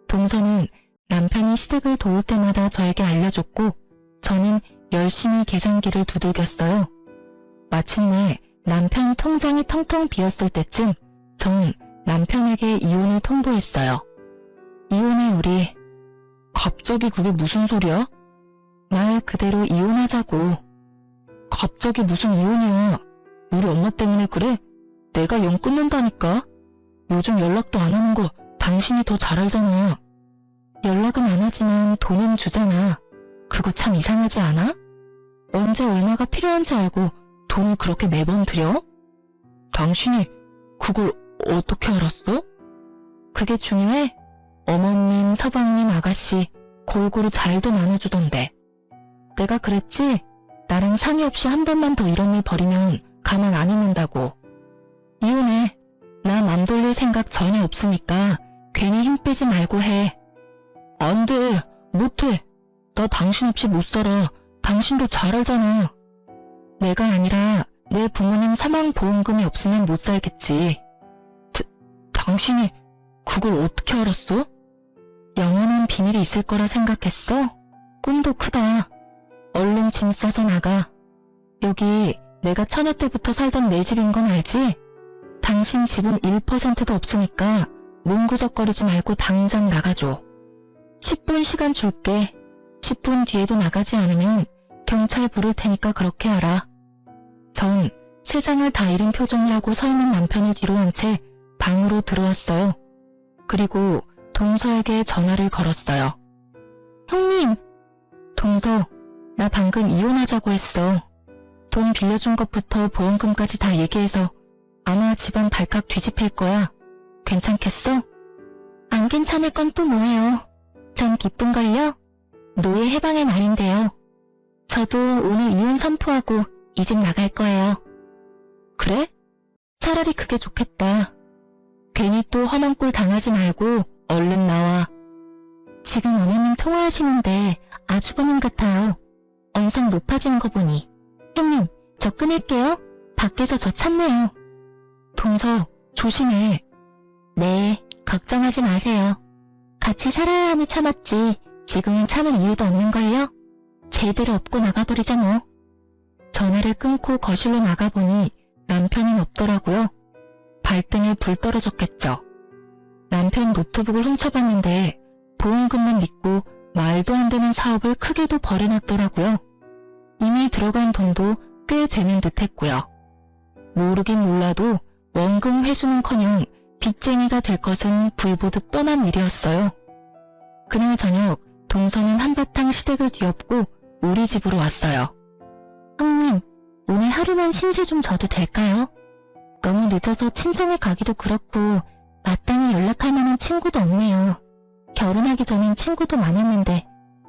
동서는 남편이 시댁을 도울 때마다 저에게 알려줬고 저는 열심히 계산기를 두들겼어요. 마침내 남편 통장이 텅텅 비었을 때쯤 전 남편에게 이혼을 통보했어요. 이혼해 우리. 갑자기 그게 무슨 소리야? 말 그대로 이혼하자고. 갑자기 무슨 이혼이야. 우리 엄마 때문에 그래? 내가 연 끊는다니까. 요즘 연락도 안 하는 거 당신이 더 잘 알잖아. 연락은 안 하지만 돈은 주잖아. 그거 참 이상하지 않아? 언제 얼마가 필요한지 알고 돈을 그렇게 매번 들여? 당신이 그걸 어떻게 알았어? 그게 중요해? 어머님, 서방님, 아가씨 골고루 잘도 나눠주던데. 내가 그랬지? 나랑 상의 없이 한 번만 더 이런 일 벌이면 가만 안 있는다고. 이혼해. 나 맘 돌릴 생각 전혀 없으니까 괜히 힘 빼지 말고 해. 안 돼. 못해. 나 당신 없이 못 살아. 당신도 잘 알잖아. 내가 아니라 내 부모님 사망보험금이 없으면 못 살겠지. 당신이 그걸 어떻게 알았어? 영원한 비밀이 있을 거라 생각했어? 꿈도 크다. 얼른 짐 싸서 나가. 여기 내가 처녀 때부터 살던 내 집인 건 알지? 당신 집은 1%도 없으니까 문구적거리지 말고 당장 나가줘. 10분 시간 줄게. 10분 뒤에도 나가지 않으면 경찰 부를 테니까 그렇게 알아. 전 세상을 다 잃은 표정을 하고 서 있는 남편을 뒤로 한 채 방으로 들어왔어요. 그리고 동서에게 전화를 걸었어요. 형님! 동서, 나 방금 이혼하자고 했어. 돈 빌려준 것부터 보험금까지 다 얘기해서 아마 집안 발칵 뒤집힐 거야. 괜찮겠어? 안 괜찮을 건 또 뭐예요? 전 기쁜걸요? 노예 해방의 날인데요. 저도 오늘 이혼 선포하고 이 집 나갈 거예요. 그래? 차라리 그게 좋겠다. 괜히 또 험한 꼴 당하지 말고 얼른 나와. 지금 어머님 통화하시는데 아주버님 같아요. 언성 높아지는 거 보니. 형님, 저 끊을게요. 밖에서 저 찾네요. 동서, 조심해. 네, 걱정하지 마세요. 같이 살아야 하니 참았지. 지금은 참을 이유도 없는걸요? 제대로 업고 나가버리자 뭐. 전화를 끊고 거실로 나가보니 남편은 없더라고요. 발등에 불 떨어졌겠죠. 남편 노트북을 훔쳐봤는데 보험금만 믿고 말도 안 되는 사업을 크게도 벌여놨더라고요. 이미 들어간 돈도 꽤 되는 듯 했고요. 모르긴 몰라도 원금 회수는커녕 빚쟁이가 될 것은 불보듯 뻔한 일이었어요. 그날 저녁 동서는 한바탕 시댁을 뒤엎고 우리 집으로 왔어요. 형님, 오늘 하루만 신세 좀 져도 될까요? 너무 늦어서 친정에 가기도 그렇고 마땅히 연락할 만한 친구도 없네요. 결혼하기 전엔 친구도 많았는데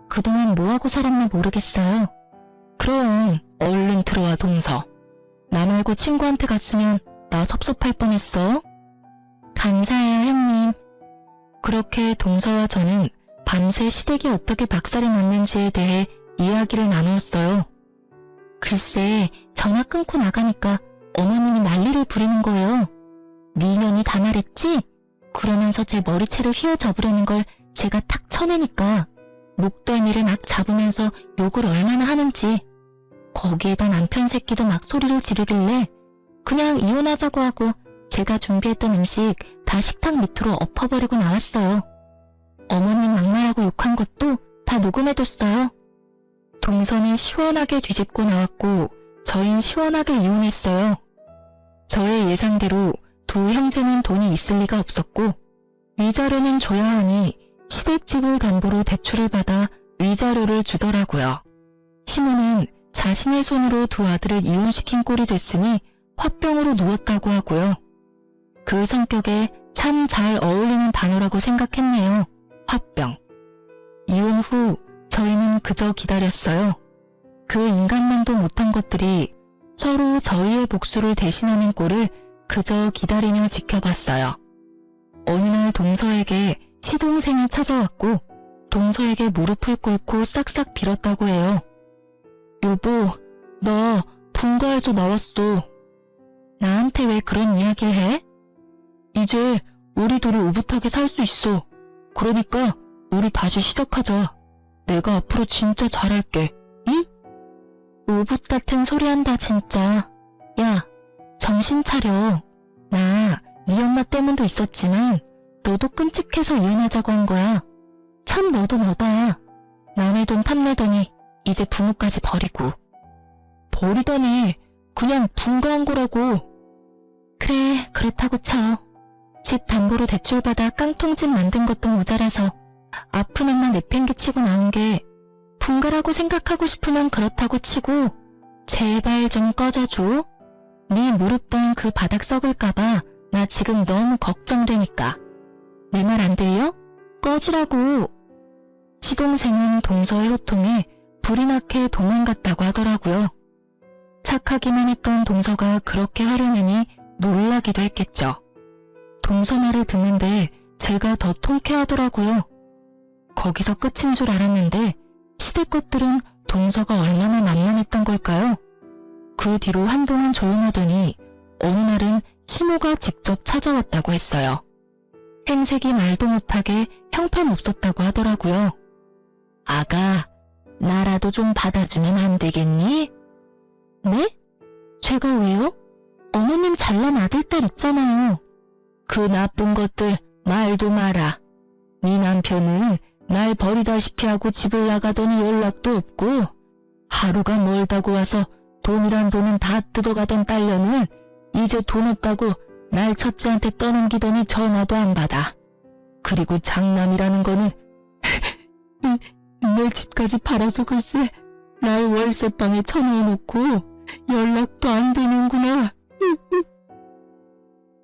그동안 뭐하고 살았나 모르겠어요. 그럼 얼른 들어와 동서. 나 말고 친구한테 갔으면 나 섭섭할 뻔했어. 감사해요 형님. 그렇게 동서와 저는 밤새 시댁이 어떻게 박살이 났는지에 대해 이야기를 나누었어요. 글쎄 전화 끊고 나가니까 어머님이 난리를 부리는 거예요. 네 년이 다 말했지? 그러면서 제 머리채를 휘어잡으려는 걸 제가 탁 쳐내니까 목덜미를 막 잡으면서 욕을 얼마나 하는지. 거기에다 남편 새끼도 막 소리를 지르길래 그냥 이혼하자고 하고 제가 준비했던 음식 다 식탁 밑으로 엎어버리고 나왔어요. 어머님 막말하고 욕한 것도 다 녹음해뒀어요. 동서는 시원하게 뒤집고 나왔고 저흰 시원하게 이혼했어요. 저의 예상대로 두 형제는 돈이 있을 리가 없었고 위자료는 줘야 하니 시댁집을 담보로 대출을 받아 위자료를 주더라고요. 시모는 자신의 손으로 두 아들을 이혼시킨 꼴이 됐으니 화병으로 누웠다고 하고요. 그 성격에 참 잘 어울리는 단어라고 생각했네요. 화병. 이혼 후 저희는 그저 기다렸어요. 그 인간만도 못한 것들이 서로 저희의 복수를 대신하는 꼴을 그저 기다리며 지켜봤어요. 어느 날 동서에게 시동생이 찾아왔고 동서에게 무릎을 꿇고 싹싹 빌었다고 해요. 여보, 나 분가해서 나왔어. 나한테 왜 그런 이야기를 해? 이제 우리 둘이 오붓하게 살 수 있어. 그러니까 우리 다시 시작하자. 내가 앞으로 진짜 잘할게. 응? 오붓 같은 소리 한다 진짜. 야, 정신 차려. 나 네 엄마 때문도 있었지만 너도 끔찍해서 이혼하자고 한 거야. 참 너도 너다. 남의 돈 탐내더니 이제 부모까지 버리고. 버리다니 그냥 분가한 거라고. 그래, 그렇다고 쳐. 집 담보로 대출받아 깡통집 만든 것도 모자라서 아픈 엄마 내팽개치고 나온 게 분가라고 생각하고 싶으면 그렇다고 치고 제발 좀 꺼져줘. 네 무릎 단 그 바닥 썩을까봐 나 지금 너무 걱정되니까. 내 말 안 들려? 꺼지라고. 시동생은 동서의 호통에 불이 나게 도망갔다고 하더라고요. 착하기만 했던 동서가 그렇게 화를 내니 놀라기도 했겠죠. 동서 말을 듣는데 제가 더 통쾌하더라고요. 거기서 끝인 줄 알았는데 시댁 것들은 동서가 얼마나 만만했던 걸까요? 그 뒤로 한동안 조용하더니 어느 날은 시모가 직접 찾아왔다고 했어요. 행색이 말도 못하게 형편없었다고 하더라고요. 아가, 나라도 좀 받아주면 안 되겠니? 네? 제가 왜요? 어머님 잘난 아들딸 있잖아요. 그 나쁜 것들 말도 마라. 네 남편은 날 버리다시피 하고 집을 나가더니 연락도 없고 하루가 멀다고 와서 돈이란 돈은 다 뜯어가던 딸려는 이제 돈 없다고 날 첫째한테 떠넘기더니 전화도 안 받아. 그리고 장남이라는 거는 내 집까지 팔아서 글쎄 날 월세방에 쳐넣어놓고 연락도 안 되는구나.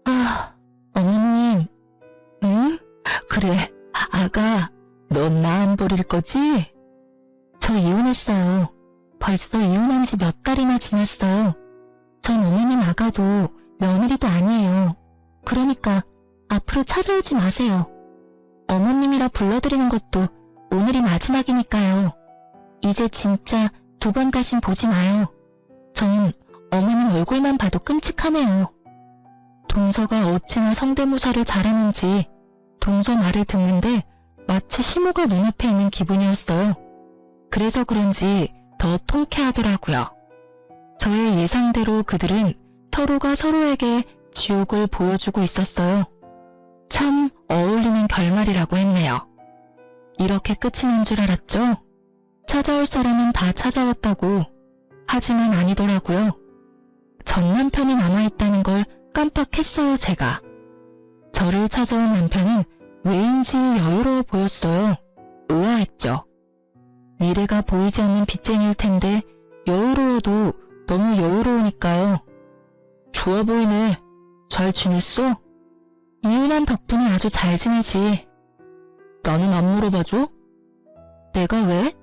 아, 어머님. 응? 그래, 아가, 넌 나 안 버릴 거지? 저 이혼했어요. 벌써 이혼한 지 몇 달이나 지났어요. 전 어머님 아가도 며느리도 아니에요. 그러니까 앞으로 찾아오지 마세요. 어머님이라 불러드리는 것도 오늘이 마지막이니까요. 이제 진짜 2번 다신 보지 마요. 전 어머님 얼굴만 봐도 끔찍하네요. 동서가 어찌나 성대모사를 잘하는지 동서 말을 듣는데 마치 시모가 눈앞에 있는 기분이었어요. 그래서 그런지 더 통쾌하더라고요. 저의 예상대로 그들은 서로가 서로에게 지옥을 보여주고 있었어요. 참 어울리는 결말이라고 했네요. 이렇게 끝이 난 줄 알았죠? 찾아올 사람은 다 찾아왔다고. 하지만 아니더라고요. 전 남편이 남아있다는 걸 깜빡했어요, 제가. 저를 찾아온 남편은 왜인지 여유로워 보였어요. 의아했죠. 미래가 보이지 않는 빚쟁이일 텐데 여유로워도 너무 여유로우니까요. 좋아 보이네. 잘 지냈어? 이혼한 덕분에 아주 잘 지내지. 나는 안 물어봐줘? 내가 왜?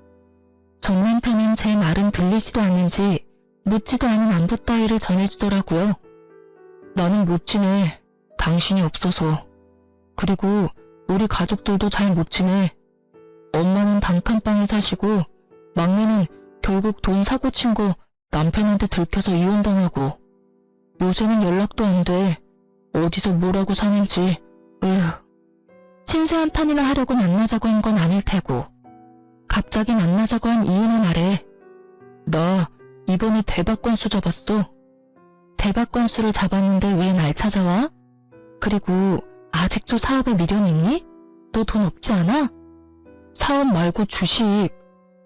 전 남편은 제 말은 들리지도 않는지 묻지도 않은 안부 따위를 전해주더라고요. 나는 못 지내. 당신이 없어서. 그리고 우리 가족들도 잘 못 지내. 엄마는 단칸방에 사시고 막내는 결국 돈 사고 친 거 남편한테 들켜서 이혼당하고 요새는 연락도 안 돼. 어디서 뭐라고 사는지. 에휴. 신세 한탄이나 하려고 만나자고 한 건 아닐 테고 갑자기 만나자고 한 이유는 말해. 나 이번에 대박 건수 잡았어. 대박 건수를 잡았는데 왜 날 찾아와? 그리고 아직도 사업에 미련 있니? 너 돈 없지 않아? 사업 말고 주식.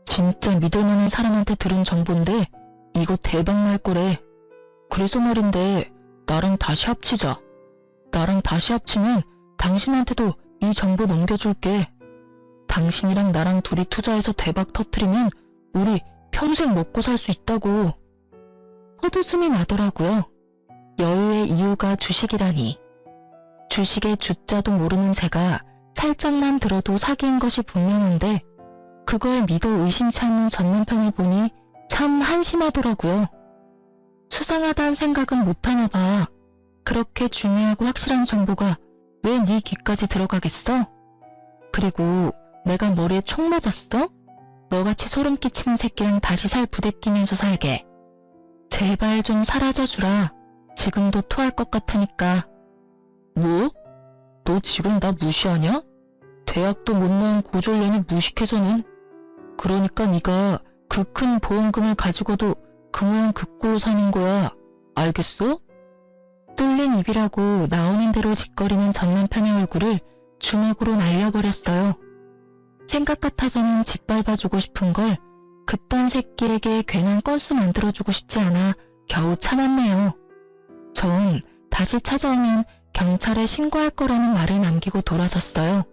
진짜 믿을만한 사람한테 들은 정보인데 이거 대박 날 거래. 그래서 말인데 나랑 다시 합치자. 나랑 다시 합치면 당신한테도 이 정보 넘겨줄게. 당신이랑 나랑 둘이 투자해서 대박 터트리면 우리 평생 먹고 살 수 있다고. 헛웃음이 나더라고요. 여유의 이유가 주식이라니. 주식의 주자도 모르는 제가 살짝만 들어도 사기인 것이 분명한데 그걸 믿어 의심치 않는 전 남편을 보니 참 한심하더라고요. 수상하다는 생각은 못하나 봐. 그렇게 중요하고 확실한 정보가 왜 네 귀까지 들어가겠어? 그리고 내가 머리에 총 맞았어? 너같이 소름 끼치는 새끼랑 다시 살 부대끼면서 살게. 제발 좀 사라져주라. 지금도 토할 것 같으니까. 뭐? 너 지금 나 무시하냐? 대학도 못 나온 고졸년이 무식해서는. 그러니까 네가 그 큰 보험금을 가지고도 그 모양 그 꼴로 사는 거야. 알겠어? 뚫린 입이라고 나오는 대로 짓거리는 전 남편의 얼굴을 주먹으로 날려버렸어요. 생각 같아서는 짓밟아주고 싶은 걸 그딴 새끼에게 괜한 건수 만들어주고 싶지 않아 겨우 참았네요. 전 다시 찾아오면 경찰에 신고할 거라는 말을 남기고 돌아섰어요.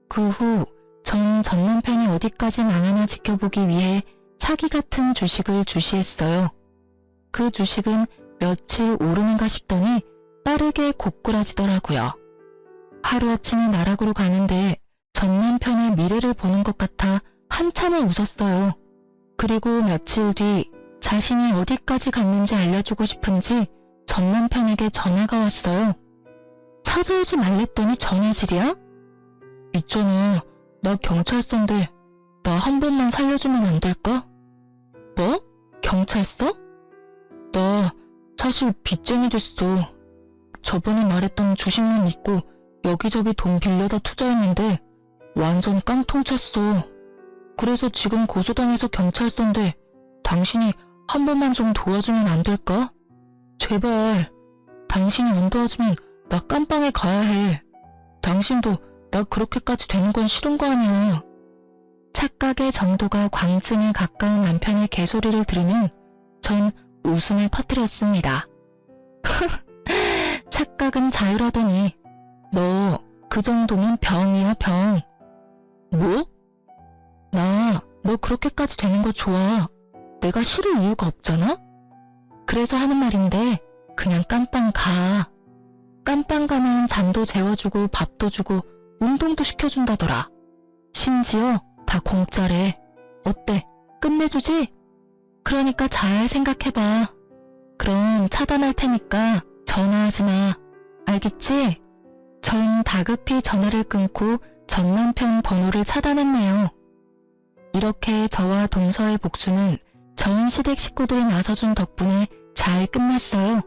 그 후 전 남편이 어디까지 망하나 지켜보기 위해 사기 같은 주식을 주시했어요. 그 주식은 며칠 오르는가 싶더니 빠르게 고꾸라지더라고요. 하루아침에 나락으로 가는데 전 남편의 미래를 보는 것 같아 한참을 웃었어요. 그리고 며칠 뒤 자신이 어디까지 갔는지 알려주고 싶은지 전 남편에게 전화가 왔어요. 찾아오지 말랬더니 전화질이야? 있잖아, 나 경찰서인데 나 한 번만 살려주면 안 될까? 뭐? 경찰서? 나 사실 빚쟁이 됐어. 저번에 말했던 주식만 믿고 여기저기 돈 빌려다 투자했는데 완전 깡통 찼어. 그래서 지금 고소당해서 경찰서인데 당신이 한 번만 좀 도와주면 안 될까? 제발. 당신이 안 도와주면 나 깜빵에 가야 해. 당신도 나 그렇게까지 되는 건 싫은 거 아니야. 착각의 정도가 광증에 가까운 남편의 개소리를 들으면 전 웃음을 터뜨렸습니다. 착각은 자유라더니 너 그 정도면 병이야, 병. 뭐? 너 그렇게까지 되는 거 좋아. 내가 싫을 이유가 없잖아? 그래서 하는 말인데 그냥 깜빵 가. 깜빵 가면 잠도 재워주고 밥도 주고 운동도 시켜준다더라. 심지어 다 공짜래. 어때? 끝내주지? 그러니까 잘 생각해봐. 그럼 차단할 테니까 전화하지 마. 알겠지? 전 다급히 전화를 끊고 전 남편 번호를 차단했네요. 이렇게 저와 동서의 복수는 전 시댁 식구들이 나서준 덕분에 잘 끝났어요.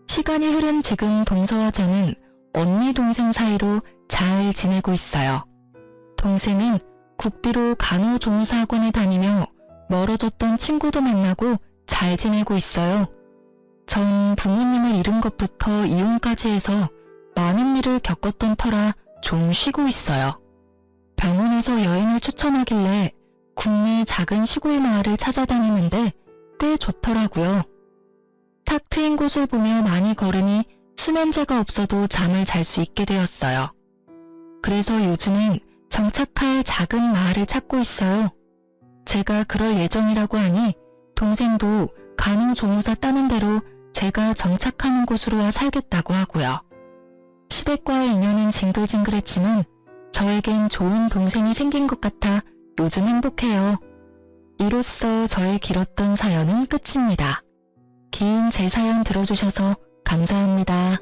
시간이 흐른 지금 동서와 저는 언니 동생 사이로 잘 지내고 있어요. 동생은 국비로 간호조무사학원에 다니며 멀어졌던 친구도 만나고 잘 지내고 있어요. 전 부모님을 잃은 것부터 이혼까지 해서 많은 일을 겪었던 터라 좀 쉬고 있어요. 병원에서 여행을 추천하길래 국내 작은 시골 마을을 찾아다니는데 꽤 좋더라고요. 탁 트인 곳을 보며 많이 걸으니 수면제가 없어도 잠을 잘 수 있게 되었어요. 그래서 요즘은 정착할 작은 마을을 찾고 있어요. 제가 그럴 예정이라고 하니 동생도 간호조무사 따는 대로 제가 정착하는 곳으로 와 살겠다고 하고요. 시댁과의 인연은 징글징글했지만 저에겐 좋은 동생이 생긴 것 같아 요즘 행복해요. 이로써 저의 길었던 사연은 끝입니다. 긴 제 사연 들어주셔서 감사합니다.